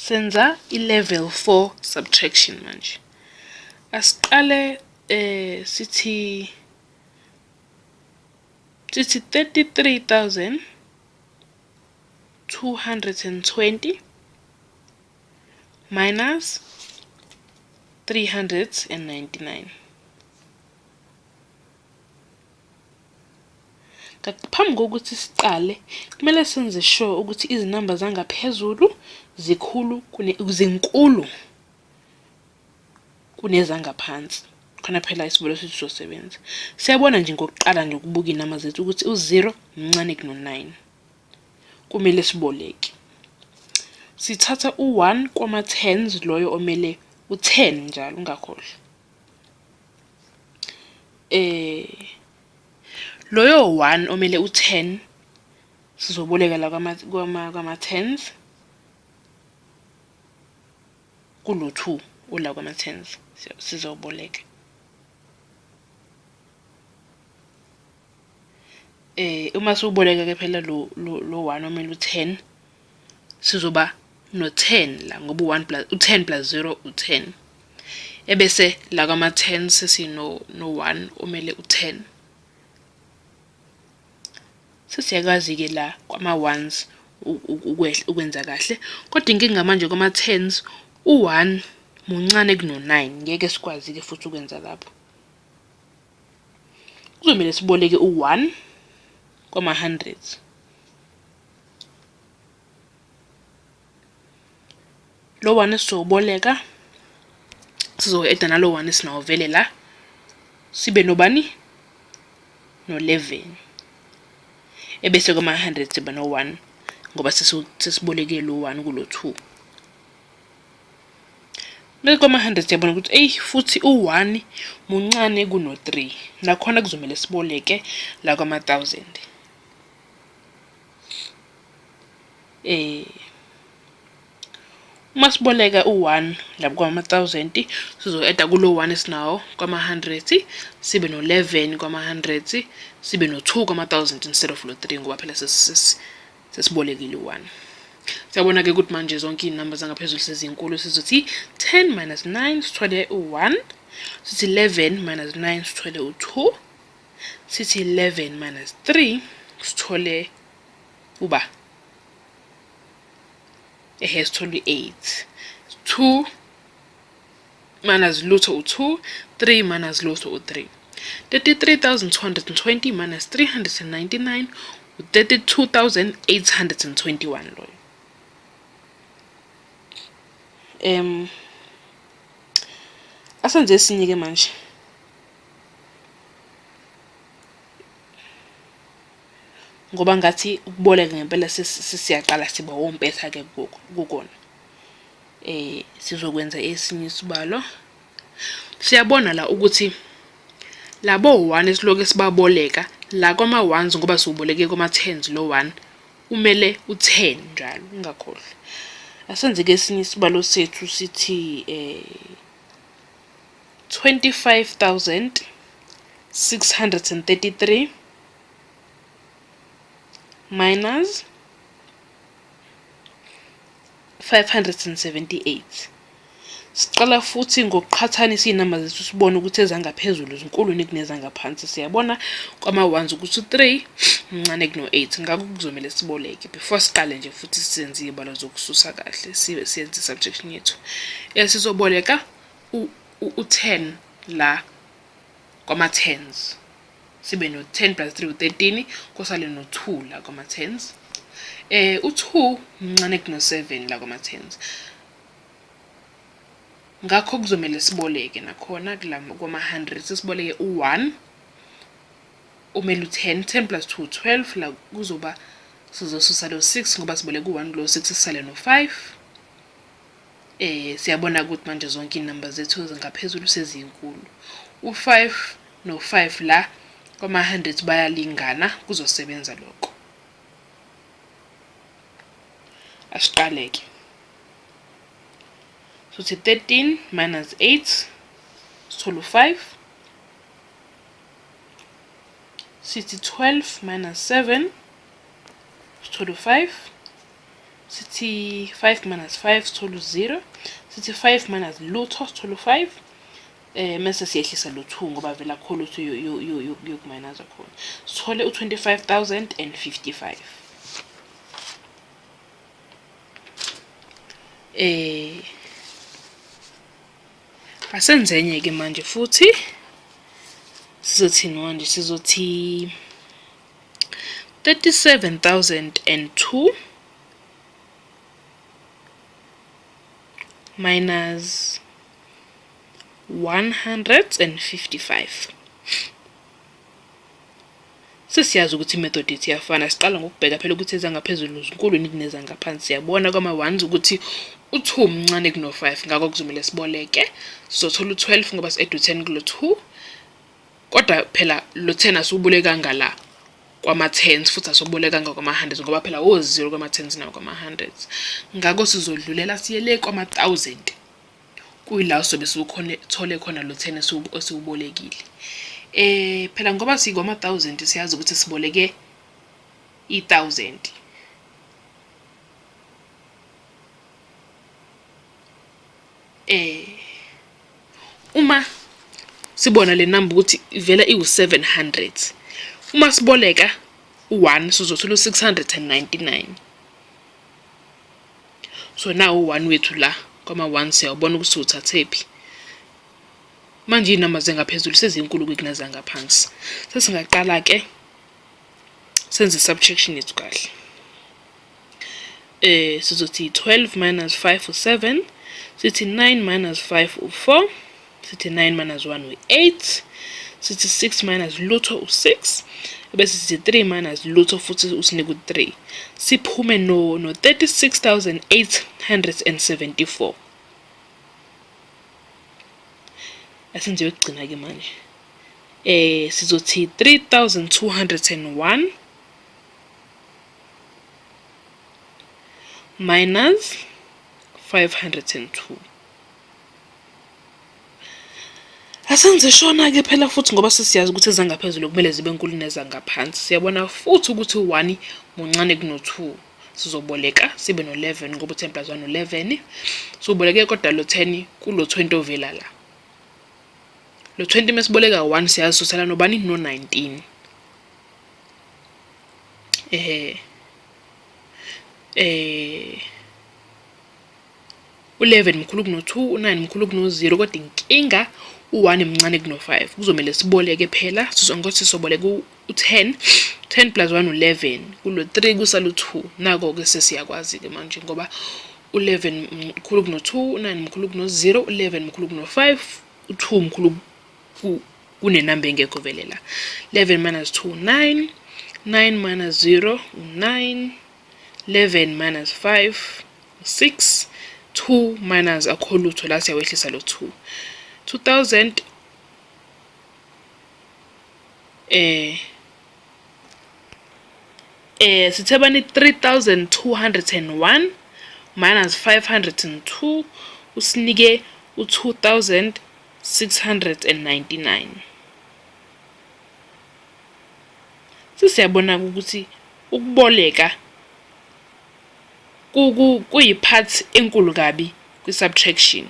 senza i-level 4 subtraction manje. Asiqale sithi 33,220 minus 399. Ngaphambi kokuthi siqale, kumele senze sure ukuthi izinamba zangaphezulu zinkulu kunezangaphansi. Khona phela isibalo sethu sosebenza. Siyabona nje ngokuqala nje ukubuka inamba zethu ukuthi u0 mncane kuno9. Kumele siboleke. Sithatha u1 kwama-10s loyo omele u10 njalo ungakhohlwa. Loyo 1 omele u10 sizoboleka la kwama-10s kulo 2 ola kwama-10s sizoboleka. Uma siuboleka ke phela lo 1 omele u10 sizoba no10 la ngoba u10 plus 0 u10. Ebese la kwama-10 sesino 1 omele u10. Sesiyakwazi ke la kwama-1s ukwenza kahle, kodwa inkinga manje kwama-10s u1 muncane kuno9, ngeke sikwazi ke futhi ukwenza lapho. Kuzomela siboleke u1 kwama-100s. Lo 1 sizoboleka sizo-eda nalo 1 esinawo vele la sibe nobani no11. Ebese kwama-100 siba no1 ngoba sesiboleke lo 1 kulo 2. Bese kwama-100 siyabona ukuthi futhi u1 muncane kuno3. Nakhona kuzomela siboleke la kwama-1000. Uma siboleka u1 la kwama-1000 sizo-eda kulo 1 esinawo kwama-100 sibe no11 kwama-100 sibe no2 kwama-1000 instead of lo 3 ngoba phela sesibolekile u1. Siyabona ke ukuthi manje zonke inamba zangaphezulu sezinkulu. Sizothi 10 minus 9 sithole u1, sithi 11 minus 9 sithole u2, sithi 11 minus 3 sithole uba sithole u8. 2 minus lutho u2, 3 minus lutho u3. 33,220 minus 399 u32,821 loyo. Asenze esinye ke manje. Ngoba ngathi ukuboleka ngempela siyaqala siba wompetha ke kukona. Sizokwenza esinye isibalo. Siyabona la ukuthi labo 1 esiloke sibaboleka la kwama-1s ngoba siuboleke kwama-10s lo 1 umele u10 njalo ungakhohlwa. Asenze ke esinye isibalo sethu sithi 25,633 minus 578. Siqala futhi ngokuqhathanisa inamba zethu sibone ukuthi ezangaphezulu zinkulu kunezangaphansi. Siyabona kwama-1s ukuthi u3 mncane kuno8. Ngakho kuzomela siboleke before siqale nje futhi sisenze izibalo zokususa kahle siyenze subtraction yethu. Sizoboleka u10 la kwama-10s. Sibe no10 plus 3 u13 kosale no2 la kwama-10s. U2 mncane kuno7 la kwama-10s. Ngakho kuzomela siboleke nakhona kwama-100 sesiboleke u1 umele u10, 10 plus 2 12 la kuzoba sizosusa lo 6 ngoba siboleke u1 lo 6 sisale no5. Siyabona ukuthi manje zonke inamba zethu zangaphezulu sezinkulu. U5 no5 la kwama-100 bayalingana, kuzosebenza lokho. Asiqaleke. Suthi 13 minus 8 sithole u5. Sithi 12 minus 7 sithole u5. sithi 5 minus 5 sithole 0, sithi 5 minus lutho sithole 5, mase siyehlisa lo 2 ngoba vela akho lutho yokuminus khona, sithole u25,055. Asenzenye ke manje futhi sizothini manje, sizothi 37,002 minus 155. Sesiyazi ukuthi imethod yethu iyafana. Siqala ngokubheka phela ukuthi ezangaphezulu zinkulu kunezangaphansi. Siyabona kwama-1s ukuthi u2 mncane kuno5, ngakho kuzomela siboleke. Sizothola u12 ngoba si-add u10 kulo 2. Kodwa phela lo 10 asiwuboleka ngala kwama-10s futhi asiwuboleka ngakwama-100s ngoba phela o0 kwama-10s nawo kwama-100s. Ngakho sizodlulela siyele kwama-1000. Kuyila sobe siwuthole khona lo 10 esiwubolekile. Phela ngoba sikwama-1000 siyazi ukuthi siboleke i1000. Uma sibona le number ukuthi ivela iwu700, uma siboleka u1 sizothola u699. So now u1 wethu la kwama-1 siyabona ukuthi uthathephi. Manje inamba zengaphezulu sezinkulu kunezangaphansi. Sesingaqala ke senze subtraction yethu kahle. Sizothi 12 minus 5 u7, sithi 9 minus 5 u4, sithi 9 minus 1 u8, sithi 6 minus lutho u6, bese sithi 3 minus lutho futhi usinike u3. Siphume no 36,874. Asenze yokugcina ke manje. Sizothi 3,201 minus 502. Asenze shona ke phela futhi ngoba sesiyazi ukuthi ezangaphezulu kumele zibe enkulu nezangaphansi. Siyabona futhi ukuthi u1 muncane kuno2. Sizoboleka sibe no11 ngoba u10 plus 1 u11. Sizoboleke kodwa lo 10 kulo 20 ovela la. Lo 20 mesiboleka 1 siyazi sosala nobani no19. U11 mkhulu kuno2, u9 mkhulu kuno0, kodwa inkinga u1 mncane kuno5. Kuzomela siboleke phela, sizonke sizoboleka u10, 10 plus 1 u11, kulo 3 kusala u2. Nako ke sesiyakwazi ke manje ngoba u11 mkhulu kuno2, u9 mkhulu kuno0, u11 mkhulu kuno5, u2 mkhulu kunenamba engekho vele la. 11 minus 2 9, 9 minus 0 u9, 11 minus 5 6, 2 minus akho lutho la siyawehlisa lo 2. 2000 sithebani 3,201 minus 502 usinike u2,699. Sisiyabona ukuthi ukuboleka kuyipart enkulu kabi kwi-subtraction.